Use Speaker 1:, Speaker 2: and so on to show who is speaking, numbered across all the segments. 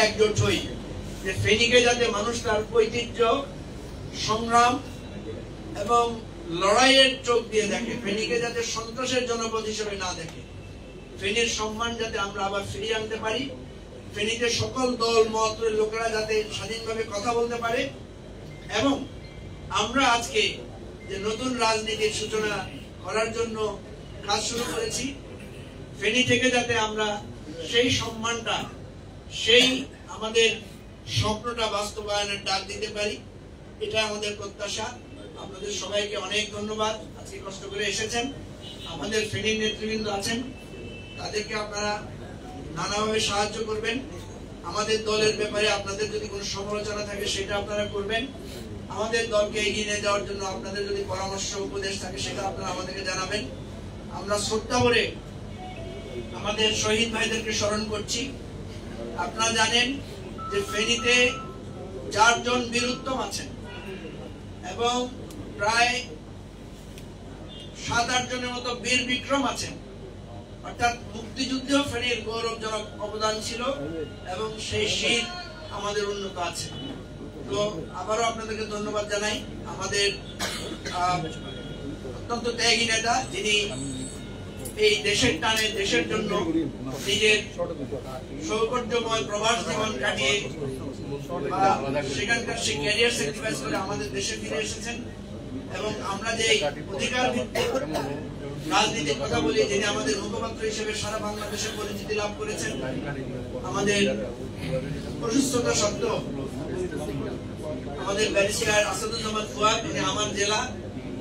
Speaker 1: একজোট হই যে ফেনীকে যাতে মানুষ তার ঐতিহ্য, সংগ্রাম এবং লড়াইয়ের চোখ দিয়ে দেখে, ফেনীকে যাতে সন্ত্রাসের জনপদ হিসেবে না দেখে, ফেনীর সম্মান যাতে আমরা আবার ফিরিয়ে আনতে পারি, ফেনীতে সকল দল মতের লোকেরা যাতে স্বাধীনভাবে কথা বলতে পারে, এবং আমরা আজকে যে নতুন রাজনীতির সূচনা করার জন্য কাজ শুরু করেছি, ফেনী থেকে যাতে আমরা সেই সম্মানটা, সেই আমাদের স্বপ্নটা বাস্তবায়নের ডাক দিতে পারি, এটা আমাদের প্রত্যাশা। আপনাদের সবাইকে অনেক ধন্যবাদ, আজকে কষ্ট করে এসেছেন। আমাদের ফেনীর নেতৃবৃন্দ আছেন, তাদেরকে আপনারা নানাভাবে সাহায্য করবেন। আমাদের দলের ব্যাপারে আপনাদের যদি কোনো সমালোচনা থাকে সেটা আপনারা করবেন। আমাদের দলকে এগিয়ে নিয়ে যাওয়ার জন্য আপনাদের যদি পরামর্শ উপদেশ থাকে সেটা আপনারা আমাদেরকে জানাবেন। আমরা শ্রদ্ধা করে আমাদের শহীদ ভাইদেরকে স্মরণ করছি। আপনারা জানেন যে ফেনীতে 4 জন বীরুত্তম আছেন এবং প্রায় 7-8 জনের মতো বীর বিক্রম আছেন, অর্থাৎ মুক্তিযুদ্ধেও ফেনীর গৌরবজনক অবদান ছিল এবং সেই শীত আমাদের উন্নত আছে। তো আবারও আপনাদেরকে ধন্যবাদ জানাই। আমাদের অত্যন্ত ত্যাগী নেতা, যিনি এই দেশের টানে, দেশের জন্য নিজের সৌকর্যময় প্রবাস জীবন কাটিয়ে সেখানকার সেই ক্যারিয়ার স্যাক্রিফাইস করে আমাদের দেশে ফিরে এসেছেন। এবং আমরা যে অধিকার ভিত্তিক রাজনীতির কথা বলি, যিনি আমাদের মুখপাত্র হিসেবে সারা বাংলাদেশে পরিচিতি লাভ করেছেন, আমাদের অসুস্থতা সত্ত্বেও আমাদের ব্যারিস্টার আসাদুজ্জামান ফুয়াদ, যিনি আমার জেলা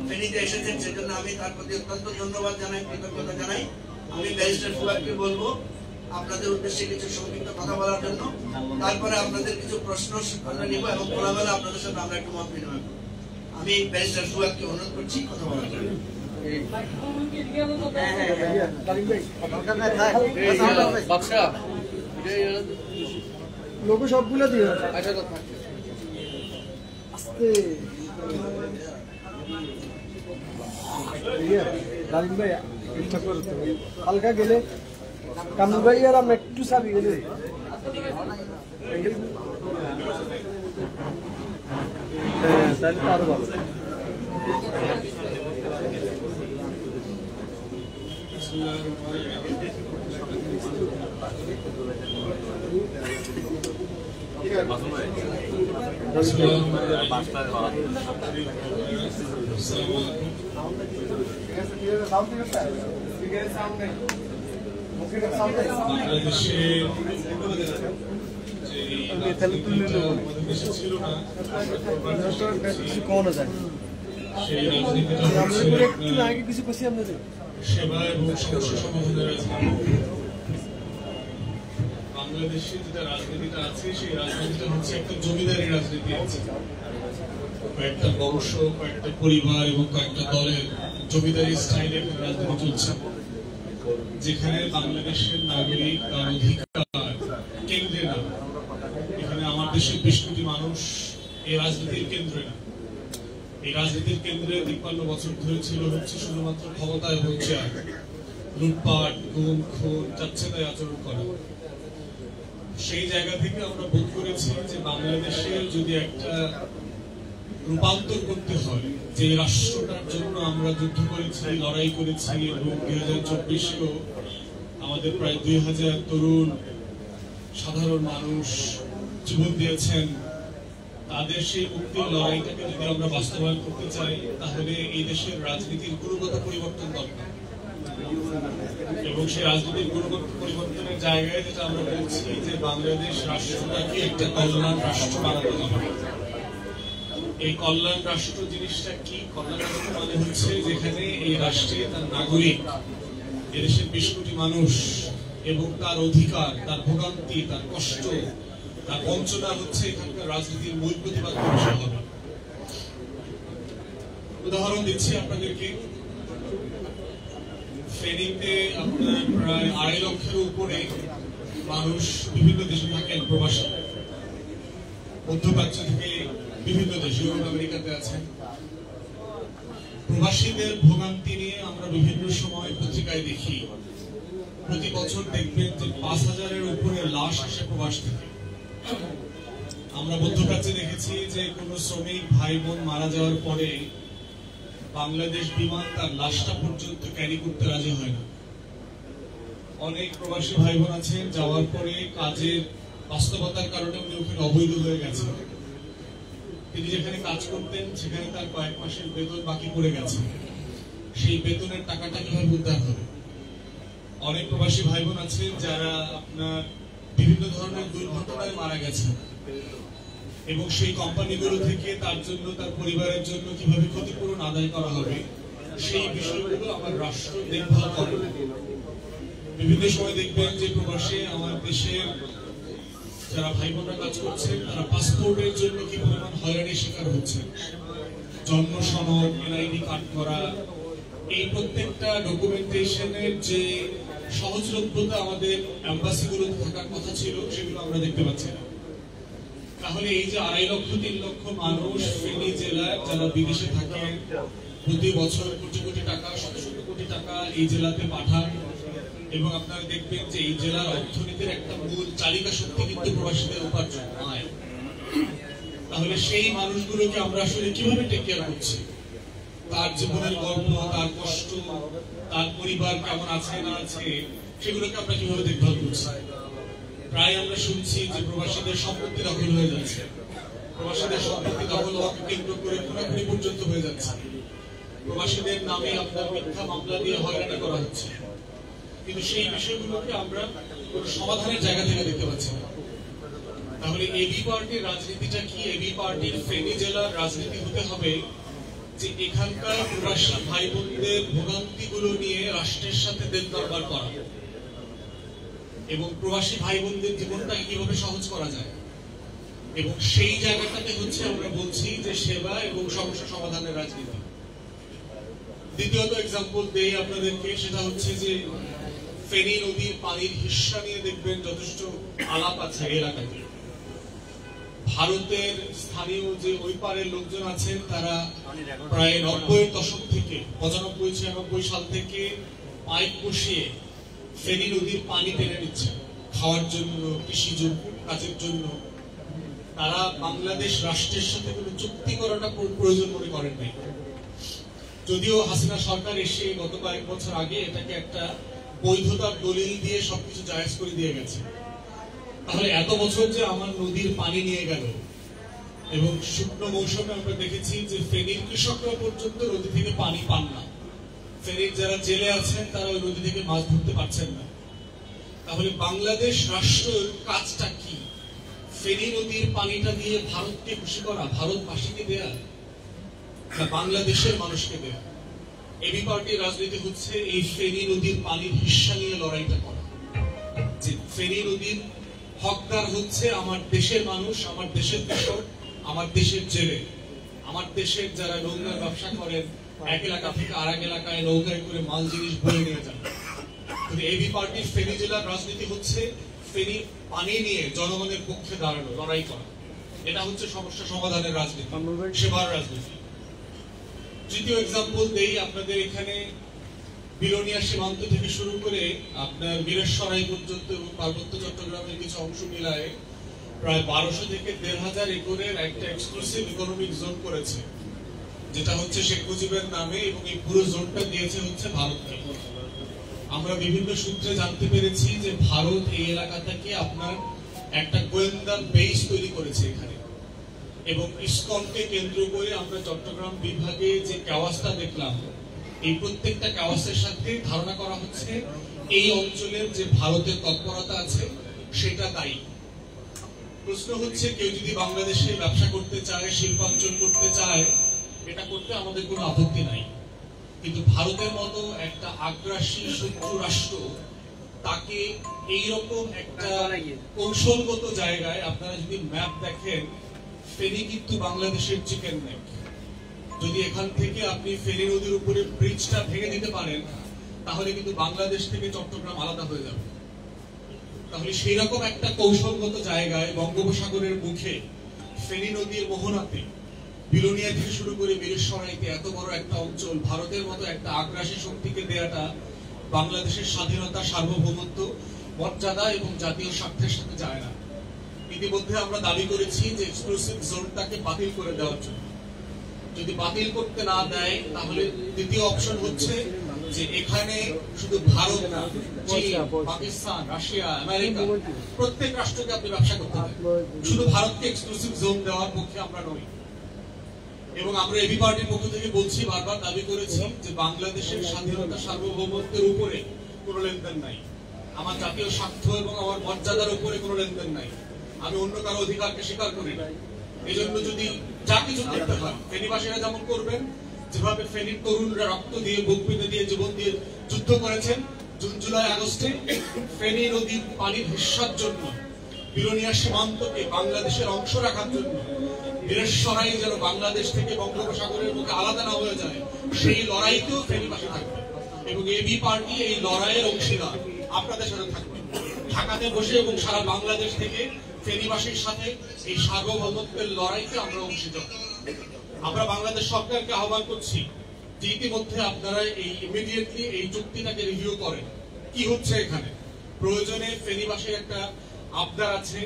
Speaker 1: ফেনীতে এসেছেন, সেজন্য আমি তার প্রতি অত্যন্ত ধন্যবাদ জানাই, কৃতজ্ঞতা জানাই। আমি ব্যারিস্টার ফুয়াদকে বলবো আপনাদের উদ্দেশ্যে কিছু সংক্ষিপ্ত কথা বলার জন্য, তারপরে আপনাদের কিছু প্রশ্ন আমরা নিব এবং খোলামেলা আপনাদের সাথে আমরা একটু মত বিনিময় করব। আমি ব্যারিস্টার ফুয়াদকে অনুরোধ করছি কথা বলার জন্য।
Speaker 2: লোক সবগুলো দিয়ে রাজিম ভাই হালকা গেলে কামরু ভাই আর আমরা একটু চাবি গেলে তাহলে তো আরো ভালো।
Speaker 3: বাংলাদেশে যেটা রাজনীতিটা আছে সেই রাজনীতিটা হচ্ছে একটা জমিদারি রাজনীতি আছে, কয়েকটা বংশ, কয়েকটা পরিবার এবং কয়েকটা দলের জমিদারি স্টাইলে রাজনীতি চলছে, যেখানে বাংলাদেশের নাগরিক তার অধিকার কেন্দ্রে না। এখানে আমার দেশের 20 কোটি মানুষ এই রাজনীতির কেন্দ্রে না। এই রাজনীতির কেন্দ্রে 53 বছর ধরে ছিল হচ্ছে শুধুমাত্র ক্ষমতা এবং চেয়ার, লুটপাট, গুম, খুন, যাচ্ছে তাই আচরণ করা। সেই জায়গা থেকে আমরা বোধ করেছি যে বাংলাদেশের যদি একটা রূপান্তর করতে হয়, যে রাষ্ট্রটার জন্য আমরা যুদ্ধ করেছি, লড়াই করেছি এবং 2024-এও আমাদের প্রায় 2000 তরুণ সাধারণ মানুষ জীবন দিয়েছেন, তাদের সেই মুক্তির লড়াইটাকে যদি আমরা বাস্তবায়ন করতে চাই, তাহলে এই দেশের রাজনীতির গুণগত পরিবর্তন দরকার। এবং সেই রাজনীতির গুণগত পরিবর্তনের জায়গায় যেটা আমরা বলছি যে বাংলাদেশ রাষ্ট্রটাকে একটা কল্যাণ রাষ্ট্র বানাতে হবে। এই কল্যাণ রাষ্ট্র জিনিসটা কি? কল্যাণ রাষ্ট্র মানে হচ্ছে যেখানে এই রাষ্ট্রে তার নাগরিক, এদেশের 20 কোটি মানুষ এবং তার অধিকার, তার ভোগান্তি, তার কষ্ট, তার বঞ্চনা হচ্ছে এখানকার রাজনীতির মূল প্রতিপাদ্য বিষয় হবে। উদাহরণ দিচ্ছি আপনাদেরকে, ফেনীতে আপনার প্রায় 2.5 লক্ষের উপরে মানুষ বিভিন্ন দেশে থাকেন, প্রবাসী, মধ্যপ্রাচ্য থেকে বিভিন্ন দেশ, ইউরোপ আমেরিকাতে আছেন। প্রবাসীদের ভোগান্তি নিয়ে আমরা বিভিন্ন সময় পত্রিকায় দেখি, প্রতি বছর দেখবেন যে 5000-এর উপরে লাশ আসে প্রবাস থেকে। আমরা মধ্যপ্রাচ্যে দেখেছি যে কোন শ্রমিক ভাই বোন মারা যাওয়ার পরে বাংলাদেশ বিমান তার লাশটা পর্যন্ত ক্যারি করতে রাজি হয় না। অনেক প্রবাসী ভাই বোন আছেন যাওয়ার পরে কাজের বাস্তবতার কারণে উনি ওখানে অবৈধ হয়ে গেছেন। তিনি যেখানে কাজ করতেন সেখানে তার কয়েক মাসের বেতন বাকি পড়ে গেছে, সেই বেতনের টাকাটা কিভাবে উদ্ধার হবে? অনেক প্রবাসী ভাই বোন আছেন যারা আপনার বিভিন্ন ধরনের দুর্ঘটনায় মারা গেছেন এবং সেই কোম্পানিগুলো থেকে তার জন্য তার পরিবারের জন্য কিভাবে ক্ষতিপূরণ আদায় করা হবে সেই বিষয়গুলো আমার রাষ্ট্র দেখভাল করে। বিভিন্ন সময় দেখবেন যে প্রবাসে আমার দেশের যারা ভাই বোনরা কাজ করছেন তারা পাসপোর্টের জন্য কি পরিমাণ হয়রানির শিকার হচ্ছেন। জন্ম সনদ, এনআইডি কার্ড করা, এই প্রত্যেকটা ডকুমেন্টেশনের যে সহজলভ্যতা আমাদের এম্বাসিগুলোতে থাকার কথা ছিল সেগুলো আমরা দেখতে পাচ্ছি না। তাহলে এই যে 2.5 লক্ষ 3 লক্ষ মানুষ ফেনী জেলায় যারা বিদেশে থাকেন, প্রতি বছর কোটি কোটি টাকা, শত শত কোটি টাকা এই জেলাতে পাঠান এবং আপনারা দেখবেন যে এই জেলার অর্থনীতির একটা মূল চালিকা শক্তি কিন্তু প্রবাসীদের উপার্জন আয়। তাহলে সেই মানুষগুলোকে আমরা আসলে কিভাবে টেক কেয়ার করছি? তার জীবনের গল্প, তার কষ্ট, তার পরিবার কেমন আছে না আছে, সেগুলোকে আমরা কিভাবে দেখভাল করছি? প্রায় আমরা শুনছি যে প্রবাসীদের সম্পত্তি দখল হয়ে যাচ্ছে, প্রবাসীদের সম্পত্তি দখল হওয়াকে কেন্দ্র করে খুনাখুনি পর্যন্ত হয়ে যাচ্ছে, প্রবাসীদের নামে আপনার মিথ্যা মামলা দিয়ে হয়রানি করা হচ্ছে। কিন্তু সেই বিষয়গুলোকে আমরা কোনো সমাধানের জায়গা থেকে দেখতে পাচ্ছি না। তাহলে এবি পার্টির রাজনীতিটা কি? এবি পার্টির ফেনী জেলার রাজনীতি হতে হবে যে এখানকার প্রবাসী ভাই বোনদের ভোগান্তিগুলো নিয়ে রাষ্ট্রের সাথে দেন দরবার করা এবং প্রবাসী ভাই বোনদের জীবনটাকে কিভাবে সহজ করা যায়, এবং সেই জায়গাটাতে হচ্ছে আমরা বলছি যে সেবা এবং সমস্যা সমাধানের রাজনীতি। দ্বিতীয়ত এক্সাম্পল দেই আপনাদেরকে, সেটা হচ্ছে যে ফেনী নদীর পানির হিস্সা নিয়ে দেখবেন যথেষ্ট আলাপ আছে এলাকাতে। ভারতের স্থানীয় যে ওই পারের লোকজন আছেন তারা প্রায় 90-এর দশক থেকে 95-96 সাল থেকে পাইপ বসিয়ে ফেনী নদীর পানি টেনে নিচ্ছেন খাওয়ার জন্য, কৃষিজ কাজের জন্য। তারা বাংলাদেশ রাষ্ট্রের সাথে কোনো চুক্তি করাটা প্রয়োজন মনে করেন নাই। যদিও হাসিনা সরকার এসে গত কয়েক বছর আগে এটাকে একটা বৈধতার দলিল দিয়ে সবকিছু জায়েজ করে দিয়ে গেছে। তাহলে এত বছর যে আমার নদীর পানি নিয়ে গেল এবং শুকনো মৌসুমে আমরা দেখেছি যে ফেনীর কৃষকরা পর্যন্ত নদী থেকে পানি পান না, ফেনীর যারা জেলে আছেন তারা ওই নদী থেকে মাছ ধরতে পারছেন না। তাহলে বাংলাদেশ রাষ্ট্রের কাজটা কি? ফেনী নদীর পানিটা দিয়ে ভারতকে খুশি করা, ভারতবাসীকে দেয়া, বাংলাদেশের মানুষকে দেয়া? এবি পার্টির রাজনীতি হচ্ছে এই ফেনী নদীর পানির হিস্সা নিয়ে লড়াইটা করা, যে ফেনী নদীর হকদার হচ্ছে আমার দেশের মানুষ, আমার দেশের কৃষক, আমার দেশের জেলে, আমার দেশের যারা নৌকার ব্যবসা করেন, এক এলাকা থেকে আর এক এলাকায় নৌকায় করে মাল জিনিস বয়ে নিয়ে যান। এবি পার্টির ফেনী জেলার রাজনীতি হচ্ছে ফেনী পানি নিয়ে জনগণের পক্ষে দাঁড়ানো, লড়াই করা। এটা হচ্ছে সমস্যা সমাধানের রাজনীতি, সেবার রাজনীতি। তৃতীয় এক্সাম্পল দেই আপনাদের, এখানে বিলোনিয়া সীমান্ত থেকে শুরু করে আপনার বীরেশ্বরাই পর্যন্ত এবং পার্বত্য চট্টগ্রামের কিছু অংশ মিলায় প্রায় 1200 থেকে 1500 একরের একটা এক্সক্লুসিভ ইকোনমিক জোন করেছে, যেটা হচ্ছে শেখ মুজিবের নামে, এবং এই পুরো জোনটা দিয়েছে হচ্ছে ভারতকে। আমরা বিভিন্ন সূত্রে জানতে পেরেছি যে ভারত এই এলাকাটাকে আপনার একটা গোয়েন্দা বেস তৈরি করেছে এখানে, এবং ইসকনকে কেন্দ্র করে আমরা চট্টগ্রাম বিভাগে যে কাওয়াসটা দেখলাম, এই প্রত্যেকটা কাওয়াসের সাথে ধারণা করা হচ্ছে এই অঞ্চলের যে ভারতের তৎপরতা আছে সেটা দায়ী। প্রশ্ন হচ্ছে কেউ যদি বাংলাদেশে ব্যবসা করতে চায়, শিল্পাঞ্চল করতে চায়, এটা করতে আমাদের কোনো আপত্তি নাই, কিন্তু ভারতের মতো একটা আগ্রাসী শত্রু রাষ্ট্র তাকে এইরকম একটা কৌশলগত জায়গায়, আপনারা যদি ম্যাপ দেখেন, ফেনী কিন্তু বাংলাদেশের চিকেন নেক। যদি এখান থেকে আপনি ফেনী নদীর উপরে ব্রিজটা ভেঙে দিতে পারেন তাহলে কিন্তু বাংলাদেশ থেকে চট্টগ্রাম আলাদা হয়ে যাবে। তাহলে সেই রকম একটা কৌশলগত জায়গায় বঙ্গোপসাগরের মুখে ফেনী নদীর মোহনাতে বিলোনিয়া থেকে শুরু করে বীরেশ্বরাইতে এত বড় একটা অঞ্চল ভারতের মতো একটা আগ্রাসী শক্তিকে দেয়াটা বাংলাদেশের স্বাধীনতা, সার্বভৌমত্ব, মর্যাদা এবং জাতীয় স্বার্থের সাথে যায় না। ইতিমধ্যে আমরা দাবি করেছি যে এক্সক্লুসিভ জোনটাকে বাতিল করে দেওয়ার জন্য। যদি বাতিল করতে না দেয় তাহলে দ্বিতীয় অপশন হচ্ছে যে এখানে শুধু ভারত না, চীন, পাকিস্তান, রাশিয়া, আমেরিকা প্রত্যেক রাষ্ট্রকে আপনি ব্যবসা করতে দেন, শুধু ভারতকে এক্সক্লুসিভ জোন দেওয়ার পক্ষে আমরা নই। এবং আমরা এবি পার্টির পক্ষ থেকে বলছি, বারবার দাবি করেছি যে বাংলাদেশের স্বাধীনতা সার্বভৌমত্বের উপরে কোনো লেনদেন নাই, আমার জাতীয় স্বার্থ এবং আমার মর্যাদার উপরে কোনো লেনদেন নাই, আমি অন্য কারো অধিকারকে স্বীকার করি না। এই জন্য যদি যা কিছু করতে হয় ফেনীবাসীরা যেমন করবেন, যেভাবে ফেনীর তরুণরা রক্ত দিয়ে, বুক পেতে দিয়ে, জীবন দিয়ে যুদ্ধ করেছেন জুন, জুলাই, আগস্টে ফেনী নদীর পানির হিস্সার জন্য, বিলোনিয়া সীমান্তকে বাংলাদেশের অংশ রাখার জন্য, বীরেশ্বরাই যেন বাংলাদেশ থেকে বঙ্গোপসাগরের মুখে আলাদা না হয়ে যায়, সেই লড়াইতেও ফেনীবাসী থাকবে। এবং এবি পার্টি এই লড়াইয়ের অংশীদার, আপনাদের সাথে থাকবে ঢাকাতে বসে এবং সারা বাংলাদেশ থেকে ফেনীবাসীর সাথে এই সার্বভৌমত্বের লড়াইতে আমরা অংশীদার। আমরা বাংলাদেশ সরকারকে আহ্বান করছি যে ইতিমধ্যে আপনারা এই ইমিডিয়েটলি এই চুক্তিটাকে রিভিউ করেন, কি হচ্ছে এখানে। প্রয়োজনে ফেনীবাসীর একটা আবদার আছে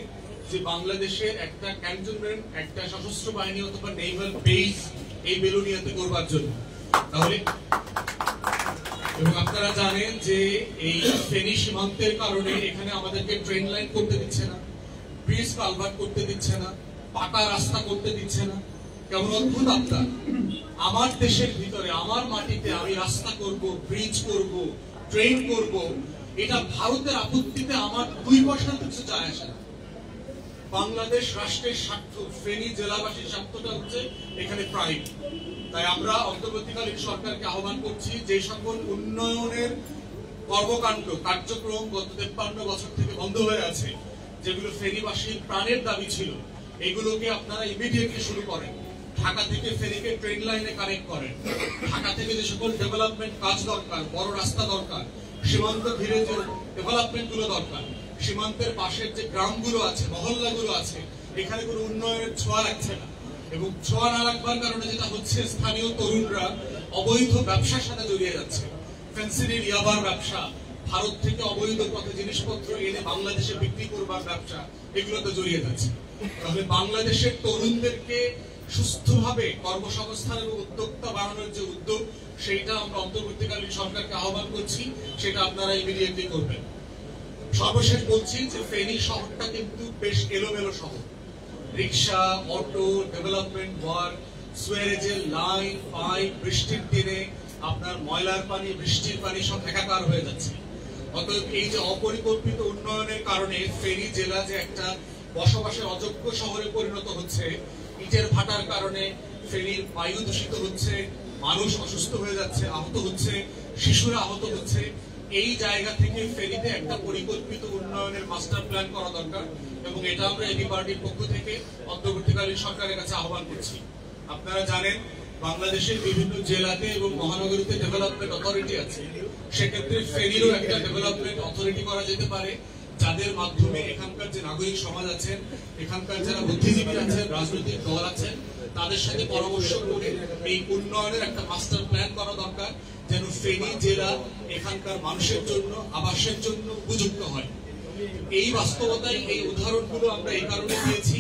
Speaker 3: যে বাংলাদেশের একটা ক্যান্টনমেন্ট, একটা সশস্ত্র বাহিনী অথবা নেভাল বেস এই বেলুনিয়াতে করবার জন্য। তাহলে এবং আপনারা জানেন যে এই ফেনী সীমান্তের কারণে এখানে আমাদেরকে ট্রেন লাইন করতে দিচ্ছে না, ব্রিজ কালভার্ট করতে দিচ্ছে না, পাকা রাস্তা করতে দিচ্ছে না। কেমন অদ্ভুত আবদার! আমার দেশের ভিতরে, আমার মাটিতে আমি রাস্তা করব, ব্রিজ করব, ট্রেন করব, এটা ভারতের আপত্তিতে আমার 2 পয়সা কিছু যায় আসে না। বাংলাদেশ রাষ্ট্রের স্বার্থ, ফেনী জেলাবাসীর স্বার্থটা হচ্ছে এখানে প্রাইম। তাই আমরা অন্তর্বর্তীকালীন সরকারকে আহ্বান করছি, যে সকল উন্নয়নের কর্মকাণ্ড, কার্যক্রম গত 53 বছর থেকে বন্ধ হয়ে আছে, যেগুলো ফেনীবাসীর প্রাণের দাবি ছিল, এগুলোকে আপনারা ইমিডিয়েটলি শুরু করেন। ঢাকা থেকে ফেনীকে ট্রেন লাইনে কানেক্ট করেন। ঢাকা থেকে যে সকল ডেভেলপমেন্ট কাজ দরকার, বড় রাস্তা দরকার, সীমান্ত ঘিরে যে ডেভেলপমেন্ট গুলো দরকার, সীমান্তের পাশের যে গ্রামগুলো আছে, মহল্লাগুলো আছে, এখানে কোনো উন্নয়নের ছোঁয়া লাগছে না। এবং ছোঁয়া না লাগবার কারণে যেটা হচ্ছে, স্থানীয় তরুণরা অবৈধ ব্যবসার সাথে জড়িয়ে যাচ্ছে। ফেন্সিডিল, ইয়াবার ব্যবসা, ভারত থেকে অবৈধ পথে জিনিসপত্র এনে বাংলাদেশে বিক্রি করবার ব্যবসা, এগুলোতে জড়িয়ে যাচ্ছে। তাহলে বাংলাদেশের তরুণদেরকে সুস্থভাবে কর্মসংস্থান এবং উদ্যোক্তা বাড়ানোর যে উদ্যোগ, সেইটা আমরা অন্তর্বর্তীকালীন সরকারকে আহ্বান করছি, সেটা আপনারা ইমিডিয়েটলি করবেন। সর্বশেষ বলছি যে ফেনী শহরটা কিন্তু বেশ এলোমেলো শহর। রিক্সা, অটো, ডেভেলপমেন্ট ওয়ার্ক, সুয়েরেজের লাইন, পাইপ, বৃষ্টির দিনে আপনার ময়লার পানি, বৃষ্টির পানি সব একাকার হয়ে যাচ্ছে। অতএব এই যে অপরিকল্পিত উন্নয়নের কারণে ফেনী জেলা যে একটা বসবাসের অযোগ্য শহরে পরিণত হচ্ছে, ইটের ভাটার কারণে ফেনীর বায়ু দূষিত হচ্ছে, মানুষ অসুস্থ হয়ে যাচ্ছে, আহত হচ্ছে, শিশুরা আহত হচ্ছে। এই জায়গা থেকে ফেনীতে একটা পরিকল্পিত উন্নয়নের মাস্টার প্ল্যান করা দরকার, এবং এটা আমরা এবি পার্টির পক্ষ থেকে অন্তর্বর্তীকালীন সরকারের কাছে আহ্বান করছি। আপনারা জানেন বাংলাদেশের বিভিন্ন জেলাতে এবং মহানগরীতে ডেভেলপমেন্ট অথরিটি আছে, সেক্ষেত্রে ফেনীরও একটা ডেভেলপমেন্ট অথরিটি করা যেতে পারে, যাদের মাধ্যমে এখানকার যে নাগরিক সমাজ আছেন, এখানকার যারা বুদ্ধিজীবী আছেন, রাজনৈতিক দল আছেন, তাদের সাথে পরামর্শ করে এই উন্নয়নের একটা মাস্টার প্ল্যান করা দরকার, যেন ফেনী জেলা এখানকার মানুষের জন্য, আবাসের জন্য উপযুক্ত হয়। এই বাস্তবতায় এই উদাহরণগুলো আমরা এই কারণে দিয়েছি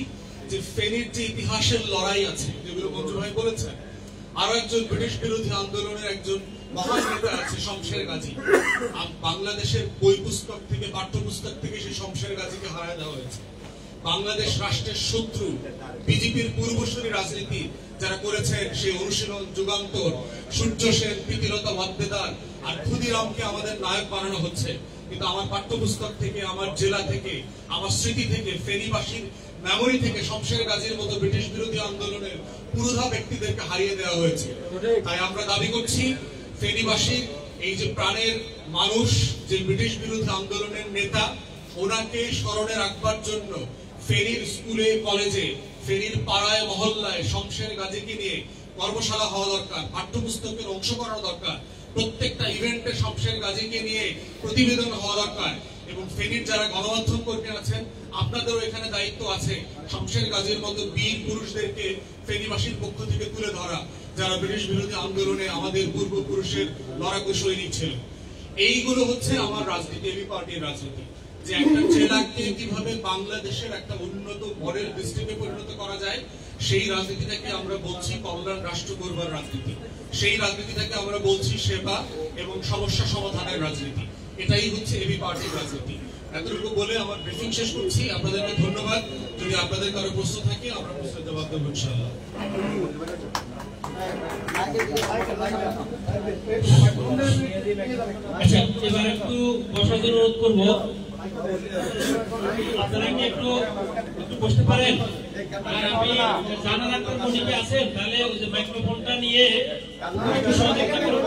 Speaker 3: যে ফেনীর যে ইতিহাসের লড়াই আছে, যেগুলো মঞ্জু ভাই বলেছেন, আরো একজন ব্রিটিশ বিরোধী আন্দোলনের একজন মহান নেতা আছে শমশের গাজী। বাংলাদেশের বই পুস্তক থেকে, পাঠ্যপুস্তক থেকে সেই শমশের গাজীকে হারায় দেওয়া হয়েছে। বাংলাদেশ রাষ্ট্রের শত্রু বিজেপির পূর্বসূরি রাজনীতি যারা করেছেন, সেই অনুশীলন, যুগান্তর, সূর্য সেন, প্রীতিলতা ওয়াদ্দেদার আর ক্ষুদিরামকে আমাদের নায়ক বানানো হচ্ছে। কিন্তু আমার পাঠ্যপুস্তক থেকে, আমার জেলা থেকে, আমার স্মৃতি থেকে, ফেনীবাসীর মেমোরি থেকে শমশের গাজীর মতো ব্রিটিশ বিরোধী আন্দোলনের পুরোধা ব্যক্তিদেরকে হারিয়ে দেওয়া হয়েছে। তাই আমরা দাবি করছি, ফেনীবাসীর এই যে প্রাণের মানুষ, যে ব্রিটিশ বিরোধী আন্দোলনের নেতা, ওনাকে স্মরণে রাখবার জন্য ফেনীর স্কুলে, কলেজে, ফেনীর পাড়ায়, মহল্লায় শমশের গাজীকে নিয়ে কর্মশালা হওয়া দরকার, পাঠ্যপুস্তকের অংশ করা দরকার, প্রত্যেকটা ইভেন্টে শমশের গাজীকে নিয়ে প্রতিবেদন হওয়া দরকার। এবং ফেনীর যারা গণমাধ্যম কর্মী আছেন, আপনাদেরও এখানে দায়িত্ব আছে শমশের গাজীর মতো বীর পুরুষদেরকে ফেনীবাসীর পক্ষ থেকে তুলে ধরা, যারা ব্রিটিশ বিরোধী আন্দোলনে আমাদের পূর্বপুরুষের লড়াকু সৈনিক ছিল। এইগুলো হচ্ছে আমার রাজনীতি, এবি পার্টির রাজনীতি। যে একটা জেলাকে কিভাবে বাংলাদেশের একটা উন্নত মডেল ডিস্ট্রিক্টে পরিণত করা যায়, সেই রাজনীতিটাকে আমরা বলছি কল্যাণ রাষ্ট্র গড়বার রাজনীতি, সেই রাজনীতিটাকে আমরা বলছি সেবা এবং সমস্যা সমাধানের রাজনীতি। এটাই হচ্ছে এবি পার্টির রাজনীতি। এতটুকু বলে আমার ব্রিফিং শেষ করছি। আপনাদেরকে ধন্যবাদ। যদি আপনাদের কারো প্রশ্ন থাকে আমরা প্রশ্নের জবাব দেবো ইনশাআল্লাহ।
Speaker 4: আচ্ছা, এবার একটু বসার জন্য অনুরোধ করবো। আপনারা কি একটু বসতে পারেন? আর আমি জানার আপনার মনিকে আছেন, তাহলে ওই যে মাইক্রোফোনটা নিয়ে একটু সহযোগিতা করুন।